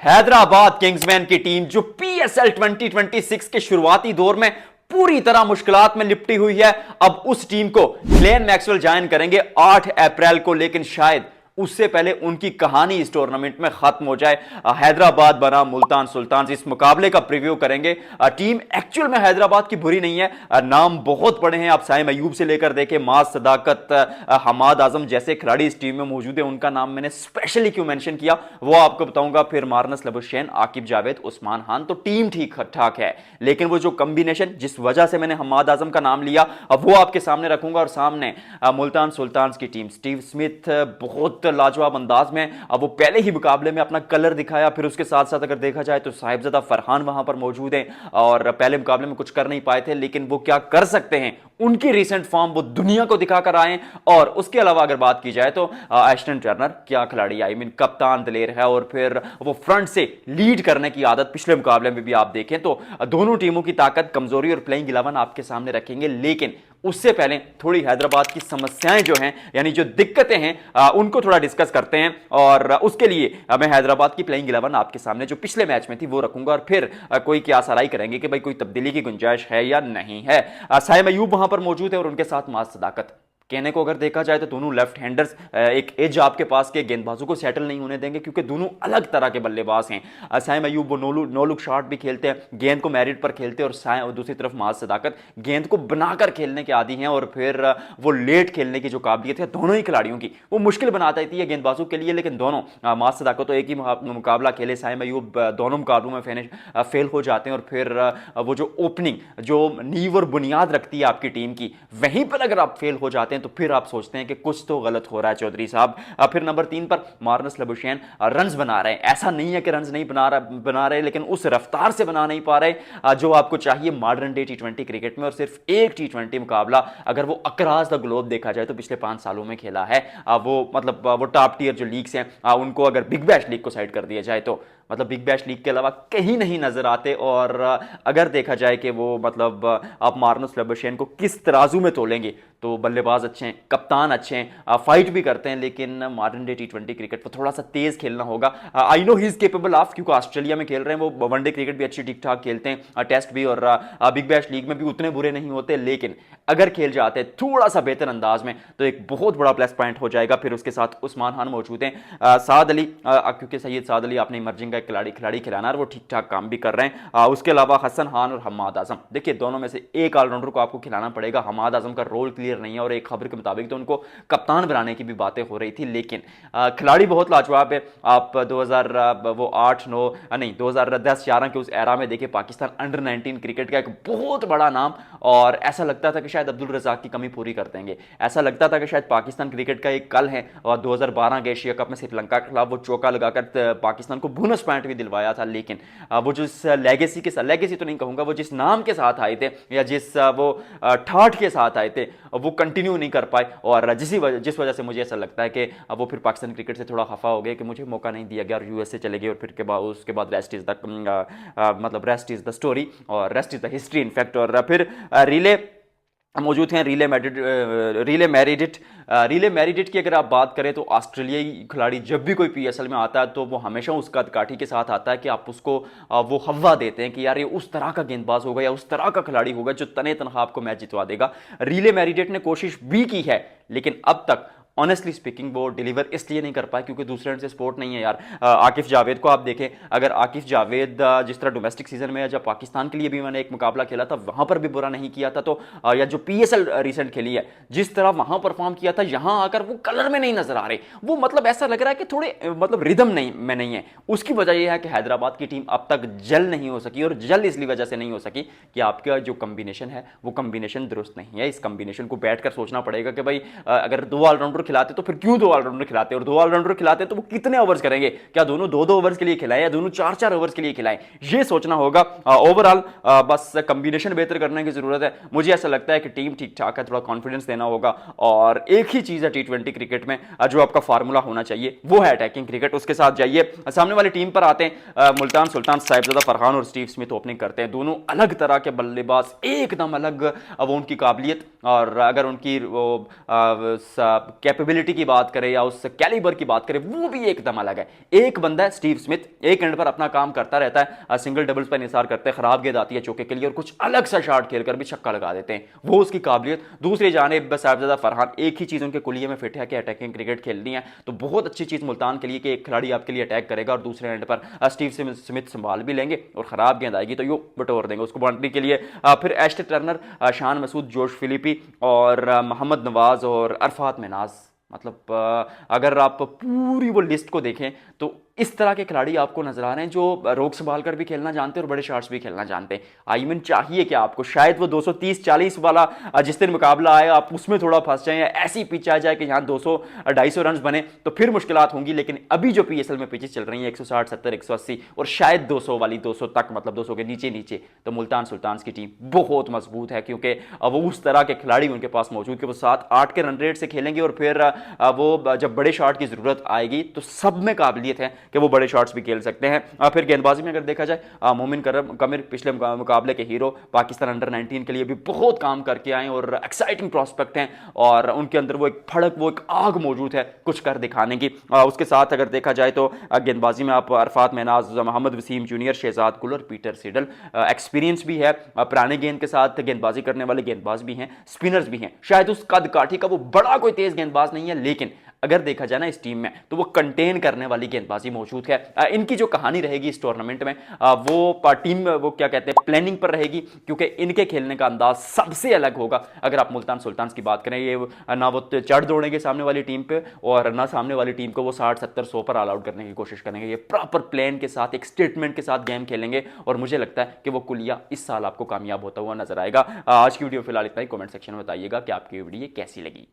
Hyderabad Kingsman की team जो PSL 2026 के शुरुआती दौर में पूरी तरह मुश्किलात में लिपटी हुई है, अब उस टीम को ग्लेन मैक्सवेल ज्वाइन करेंगे 8 अप्रैल को, लेकिन शायद उससे पहले उनकी कहानी इस टूर्नामेंट में खत्म हो जाए। हैदराबाद बनाम मुल्तान सुल्तान इस मुकाबले का प्रीव्यू करेंगे। टीम एक्चुअल में हैदराबाद की बुरी नहीं है, नाम बहुत बड़े हैं। आप साइम अयूब से लेकर देखें, माज सदाकत, हमाद आजम जैसे खिलाड़ी इस टीम में मौजूद है। उनका नाम मैंने स्पेशली क्यों मेंशन किया वो आपको बताऊंगा। फिर मारनस लबुशैन, आकिब जावेद, उस्मान खान, तो टीम ठीक ठाक है, लेकिन वो जो कॉम्बिनेशन जिस वजह से मैंने हमाद आजम का नाम लिया अब वो आपके सामने रखूंगा। और सामने मुल्तान सुल्तान की टीम, स्टीव स्मिथ बहुत लाजवाब अंदाज में अब वो पहले ही मुकाबले में अपना कलर दिखाया। फिर उसके साथ साथ अगर देखा जाए तो साहिबजादा फरहान वहां पर मौजूद हैं और पहले मुकाबले में कुछ कर नहीं पाए थे, लेकिन वो क्या कर सकते हैं, उनकी रिसेंट फॉर्म वो दुनिया को दिखाकर आए। और उसके अलावा अगर बात की जाए तो एस्टन टर्नर क्या खिलाड़ी, आई मीन कप्तान दिलेर है, और फिर वो फ्रंट से लीड करने की आदत पिछले मुकाबले में भी आप देखें तो दोनों टीमों की ताकत, कमजोरी और प्लेइंग 11 आपके सामने रखेंगे। लेकिन उससे पहले थोड़ी हैदराबाद की समस्याएं जो हैं, यानी जो दिक्कतें हैं, उनको थोड़ा डिस्कस करते हैं। और उसके लिए मैं हैदराबाद की प्लेइंग 11 आपके सामने जो पिछले मैच में थी वो रखूंगा, और फिर कोई क्या सराई करेंगे कि भाई कोई तब्दीली की गुंजाइश है या नहीं है। साइम अयूब वहां पर मौजूद है और उनके साथ माज सदाकत। कहने को अगर देखा जाए तो दोनों लेफ्ट हैंडर्स एक एज आपके पास के गेंदबाजों को सेटल नहीं होने देंगे, क्योंकि दोनों अलग तरह के बल्लेबाज हैं। साइम अयूब वो नो लुक शॉट भी खेलते हैं, गेंद को मैरिट पर खेलते हैं, और दूसरी तरफ माज सदाकत गेंद को बनाकर खेलने के आदी हैं, और फिर वो लेट खेलने की जो काबिलियत है दोनों ही खिलाड़ियों की वो मुश्किल बनाता है गेंदबाजों के लिए। लेकिन दोनों, माज सदाकत तो एक ही मुकाबला खेले, साइम अयूब दोनों मुकाबलों में फेल हो जाते हैं। और फिर वो जो ओपनिंग, जो नींव और बुनियाद रखती है आपकी टीम की, वहीं पर अगर आप फेल हो जाते हैं तो फिर आप सोचते हैं कि कुछ तो गलत हो रहा है चौधरी साहब। फिर नंबर 3 पर मारनस लबुशैन रन्स बना रहे हैं, ऐसा नहीं है कि रन्स नहीं बना रहे, लेकिन उस रफ्तार से बना नहीं पा रहे जो आपको चाहिए मॉडर्न डे टी20 क्रिकेट में। और सिर्फ एक टी20 मुकाबला अगर वो अक्रॉस द ग्लोब देखा जाए तो पिछले 5 सालों में खेला है। वो मतलब वो टॉप टियर जो लीग्स हैं उनको अगर बिग बैश लीग को साइड कर दिया जाए तो मतलब बिग बैश लीग के अलावा कहीं नहीं नजर आते। और अगर देखा जाए कि वो मतलब आप मारनस लबुशैन को किस तराजू में तोलेंगे तो बल्लेबाज अच्छे हैं, कप्तान अच्छे हैं, फाइट भी करते हैं, लेकिन मॉडर्न डे टी20 क्रिकेट पर थोड़ा सा तेज खेलना होगा। I know he is capable of, क्योंकि ऑस्ट्रेलिया में खेल रहे हैं, वो वनडे क्रिकेट भी अच्छी ठीक ठाक खेलते हैं, टेस्ट भी, और बिग बैश लीग में भी उतने बुरे नहीं होते। लेकिन अगर खेल जाते हैं थोड़ा सा बेहतर अंदाज में तो एक बहुत बड़ा प्लस पॉइंट हो जाएगा। फिर उसके साथ उस्मान खान मौजूद हैं, साद अली, क्योंकि सैयद साद अली आपने इमर्जिंग का खिलाड़ी खिलाना है, वो ठीक ठाक काम भी कर रहे हैं। उसके अलावा हसन खान और हमाद आजम, देखिए दोनों में से एक ऑलराउंडर को आपको खिलाना पड़ेगा। हमाद आजम का रोल क्लियर नहीं है, और एक खबर के मुताबिक तो उनको कप्तान बनाने की भी बातें हो रही थी। लेकिन खिलाड़ी बहुत लाजवाब है। आप 2010-11 के उस एरा में देखिए, पाकिस्तान अंडर 19 क्रिकेट का एक बहुत बड़ा नाम, और ऐसा लगता था कि शायद अब्दुल रज़ाक की कमी पूरी कर देंगे। ऐसा लगता था कि शायद पाकिस्तान क्रिकेट का एक कल है, और 2012 के एशिया कप में श्रीलंका के खिलाफ वो चौका लगाकर पाकिस्तान को बोनस पॉइंट भी दिलवाया था। लेकिन वो जिस लेगेसी के साथ, लेगेसी तो नहीं कहूंगा, वो जिस नाम के साथ आए थे या जिस वो ठाठ के साथ आए थे वो कंटिन्यू नहीं कर पाए। और जिस वजह से मुझे ऐसा लगता है कि वो फिर पाकिस्तान क्रिकेट से थोड़ा खफा हो गए कि मुझे मौका नहीं दिया गया, और यूएसए चले गए, और फिर उसके बाद रेस्ट इज द स्टोरी, और rest is the history in fact. और फिर रिले मौजूद हैं, रिले मैरिडिट की अगर आप बात करें तो ऑस्ट्रेलियाई खिलाड़ी जब भी कोई पीएसएल में आता है तो वो हमेशा उस कदकाठी के साथ आता है कि आप उसको वो हवा देते हैं कि यार ये उस तरह का गेंदबाज होगा या उस तरह का खिलाड़ी होगा जो तने तनहा आपको मैच जितवा देगा। रिले मैरिडिट ने कोशिश भी की है, लेकिन अब तक ऑनेस्टली स्पीकिंग वो डिलीवर इसलिए नहीं कर पाए क्योंकि दूसरे एंड से सपोर्ट नहीं है यार। आकिफ जावेद को आप देखें, अगर आकिफ जावेद जिस तरह डोमेस्टिक सीजन में जब पाकिस्तान के लिए भी मैंने एक मुकाबला खेला था वहां पर भी बुरा नहीं किया था, तो या जो पीएसएल रिसेंट खेली है जिस तरह वहां परफॉर्म किया था, यहां आकर वो कलर में नहीं नजर आ रहे। वो मतलब ऐसा लग रहा है कि थोड़े मतलब रिदम नहीं है। उसकी वजह यह है कि हैदराबाद की टीम अब तक जल नहीं हो सकी, और जल इसलिए वजह से नहीं हो सकी कि आपका जो कॉम्बिनेशन है वो कॉम्बिनेशन दुरुस्त नहीं है। इस कॉम्बिनेशन को बैठकर सोचना पड़ेगा कि भाई अगर 2 ऑलराउंडर खिलाते तो फिर क्यों 2 ऑलराउंडर खिलाते, और 2 ऑलराउंडर खिलाते तो वो कितने ओवर्स करेंगे, क्या दोनों 2-2 ओवर्स के लिए खिलाएं या दोनों 4-4 ओवर्स के लिए खिलाएं, ये सोचना होगा। ओवरऑल बस कॉम्बिनेशन बेहतर करने की जरूरत है। मुझे ऐसा लगता है कि टीम ठीक ठाक है, थोड़ा कॉन्फिडेंस देना होगा। और एक ही चीज है टी20 क्रिकेट में जो आपका फार्मूला होना चाहिए, वो है अटैकिंग क्रिकेट। उसके साथ जाइए सामने वाली टीम पर आते हैं। मुल्तान सुल्तान, साहिबजादा फरहान और स्टीव स्मिथ ओपनिंग करते हैं। दोनों अलग तरह के बल्लेबाज, एकदम अलग वो उनकी काबिलियत, और अगर उनकी कैपेबिलिटी की बात करें या उस कैलिबर की बात करें, वो भी एकदम अलग है। एक बंदा है स्टीव स्मिथ, एक एंड पर अपना काम करता रहता है, सिंगल डबल्स पर निसार करते हैं, खराब गेंद आती है चौके के लिए और कुछ अलग सा शॉट खेलकर भी छक्का लगा देते हैं, वो उसकी काबिलियत। दूसरी जानिब साहिबजादा फरहान, एक ही चीज़ उनके कुलिये में फिट है कि अटैकिंग क्रिकेट खेलनी है, तो बहुत अच्छी चीज़ मुल्तान के लिए कि एक खिलाड़ी आपके लिए अटैक करेगा और दूसरे एंड पर स्टीव स्मिथ संभाल भी लेंगे और खराब गेंद आएगी तो यो बटोर देंगे उसको बाउंड्री के लिए। फिर एस्टे टर्नर, शान मसूद, जोश फिलिपी और मोहम्मद नवाज और अरफात मिनाज, मतलब अगर आप पूरी वो लिस्ट को देखें तो इस तरह के खिलाड़ी आपको नजर आ रहे हैं जो रोक संभाल कर भी खेलना जानते हैं और बड़े शॉट्स भी खेलना जानते हैं। आई मीन चाहिए कि आपको शायद वो 230-40 वाला जिस दिन मुकाबला आए आप उसमें थोड़ा फंस जाए, या ऐसी पिच आ जाए कि यहाँ 200-250 रन बने तो फिर मुश्किलात होंगी। लेकिन अभी जो पीएसएल में पिचेस चल रही हैं 160, 70, 180 और शायद 200 वाली, 200 तक, मतलब 200 के नीचे नीचे, तो मुल्तान सुल्तान्स की टीम बहुत मजबूत है क्योंकि वो उस तरह के खिलाड़ी उनके पास मौजूद कि वो 7-8 के रन रेट से खेलेंगे और फिर वो जब बड़े शॉट की जरूरत आएगी तो सब में काबिलियत है कि वो बड़े शॉट्स भी खेल सकते हैं। फिर गेंदबाजी में अगर देखा जाए मोमिन कमिर पिछले मुकाबले के हीरो, पाकिस्तान अंडर 19 के लिए भी बहुत काम करके आए और एक्साइटिंग प्रोस्पेक्ट हैं और उनके अंदर वो एक फड़क, वो एक आग मौजूद है कुछ कर दिखाने की। उसके साथ अगर देखा जाए तो गेंदबाजी में आप अरफात महनाज, मोहम्मद वसीम जूनियर, शहजाद गुल और पीटर सिडल, एक्सपीरियंस भी है, पुराने गेंद के साथ गेंदबाजी करने वाले गेंदबाज भी हैं, स्पिनर्स भी हैं। शायद उस कद काठी का वो बड़ा कोई तेज गेंदबाज नहीं है, लेकिन अगर देखा जाए ना इस टीम में तो वो कंटेन करने वाली गेंदबाजी मौजूद है। इनकी जो कहानी रहेगी इस टूर्नामेंट में वो टीम, वो क्या कहते हैं, प्लानिंग पर रहेगी क्योंकि इनके खेलने का अंदाज सबसे अलग होगा। अगर आप मुल्तान सुल्तान्स की बात करें, ये ना वो चढ़ दौड़ेंगे सामने वाली टीम पे और ना सामने वाली टीम को वो 60, 70, 100 पर ऑल आउट करने की कोशिश करेंगे। ये प्रॉपर प्लान के साथ, एक स्टेटमेंट के साथ गेम खेलेंगे और मुझे लगता है कि वो कुलिया इस साल आपको कामयाब होता हुआ नजर आएगा। आज की वीडियो फिलहाल इतना ही। कमेंट सेक्शन में बताइएगा कि आपकी वीडियो कैसी लगी।